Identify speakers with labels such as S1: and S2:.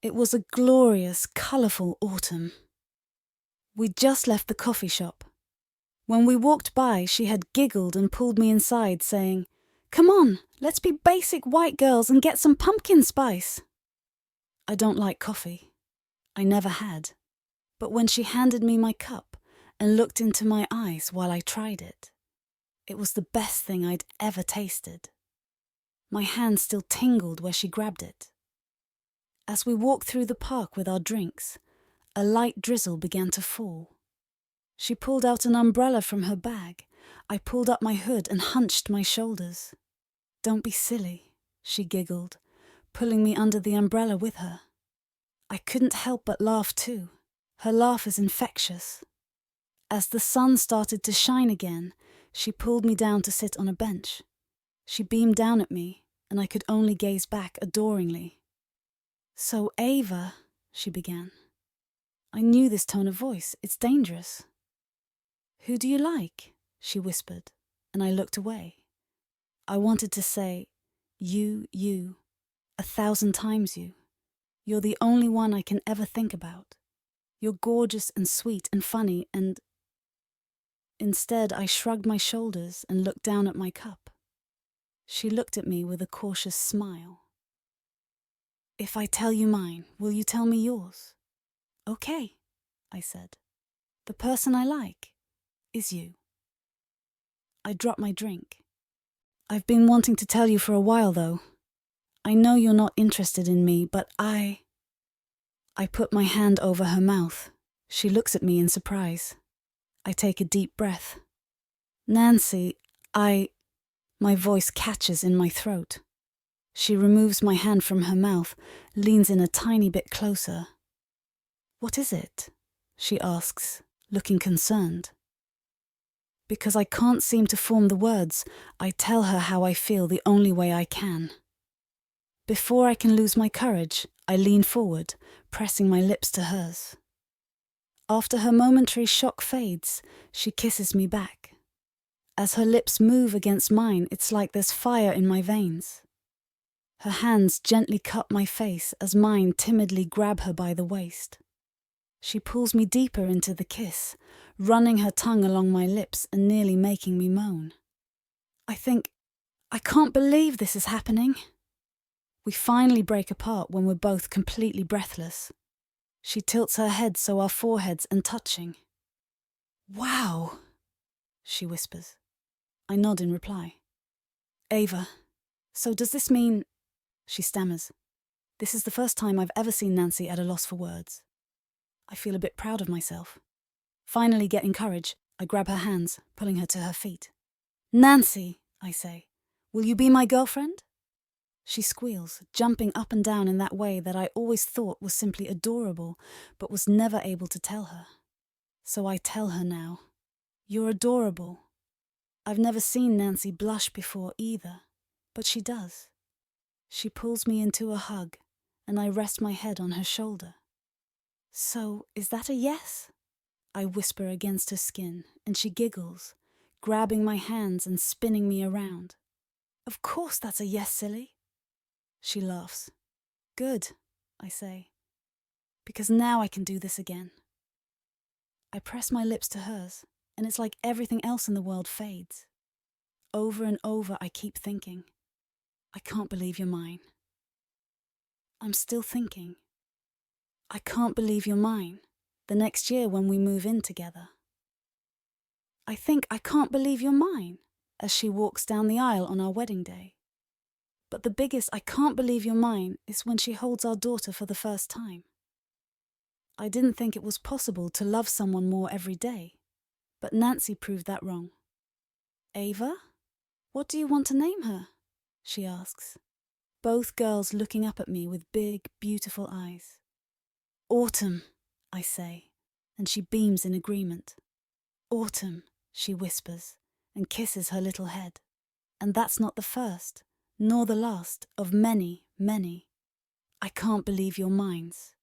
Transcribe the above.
S1: It was a glorious, colourful autumn. We'd just left the coffee shop. When we walked by, she had giggled and pulled me inside, saying, "Come on, let's be basic white girls and get some pumpkin spice." I don't like coffee. I never had. But when she handed me my cup and looked into my eyes while I tried it, it was the best thing I'd ever tasted. My hand still tingled where she grabbed it. As we walked through the park with our drinks, a light drizzle began to fall. She pulled out an umbrella from her bag. I pulled up my hood and hunched my shoulders. "Don't be silly," she giggled, pulling me under the umbrella with her. I couldn't help but laugh too. Her laugh is infectious. As the sun started to shine again, she pulled me down to sit on a bench. She beamed down at me, and I could only gaze back adoringly. "So, Ava," she began. I knew this tone of voice. It's dangerous. "Who do you like?" she whispered, and I looked away. I wanted to say, you, 1,000 times you. You're the only one I can ever think about. You're gorgeous and sweet and funny and... Instead, I shrugged my shoulders and looked down at my cup. She looked at me with a cautious smile. "If I tell you mine, will you tell me yours?" "Okay," I said. "The person I like is you." I dropped my drink. "I've been wanting to tell you for a while, though. I know you're not interested in me, but I put my hand over her mouth. She looks at me in surprise. I take a deep breath. "Nancy, My voice catches in my throat. She removes my hand from her mouth, leans in a tiny bit closer. "What is it?" she asks, looking concerned. Because I can't seem to form the words, I tell her how I feel the only way I can. Before I can lose my courage, I lean forward, pressing my lips to hers. After her momentary shock fades, she kisses me back. As her lips move against mine, it's like there's fire in my veins. Her hands gently cup my face as mine timidly grab her by the waist. She pulls me deeper into the kiss, running her tongue along my lips and nearly making me moan. I think, I can't believe this is happening. We finally break apart when we're both completely breathless. She tilts her head so our foreheads are touching. "Wow," she whispers. I nod in reply. "Ava, so does this mean..." She stammers. This is the first time I've ever seen Nancy at a loss for words. I feel a bit proud of myself. Finally getting courage, I grab her hands, pulling her to her feet. "Nancy," I say, "will you be my girlfriend?" She squeals, jumping up and down in that way that I always thought was simply adorable, but was never able to tell her. So I tell her now. "You're adorable." I've never seen Nancy blush before either, but she does. She pulls me into a hug, and I rest my head on her shoulder. "So, is that a yes?" I whisper against her skin, and she giggles, grabbing my hands and spinning me around. "Of course that's a yes, silly." She laughs. "Good," I say, "because now I can do this again." I press my lips to hers, and it's like everything else in the world fades. Over and over I keep thinking, "I can't believe you're mine." I'm still thinking, "I can't believe you're mine," the next year when we move in together. I think, "I can't believe you're mine," as she walks down the aisle on our wedding day. But the biggest "I can't believe you're mine" is when she holds our daughter for the first time. I didn't think it was possible to love someone more every day, but Nancy proved that wrong. "Ava, what do you want to name her?" she asks, both girls looking up at me with big, beautiful eyes. "Autumn," I say, and she beams in agreement. "Autumn," she whispers, and kisses her little head. And that's not the first, nor the last, of many, many "I can't believe you're mines."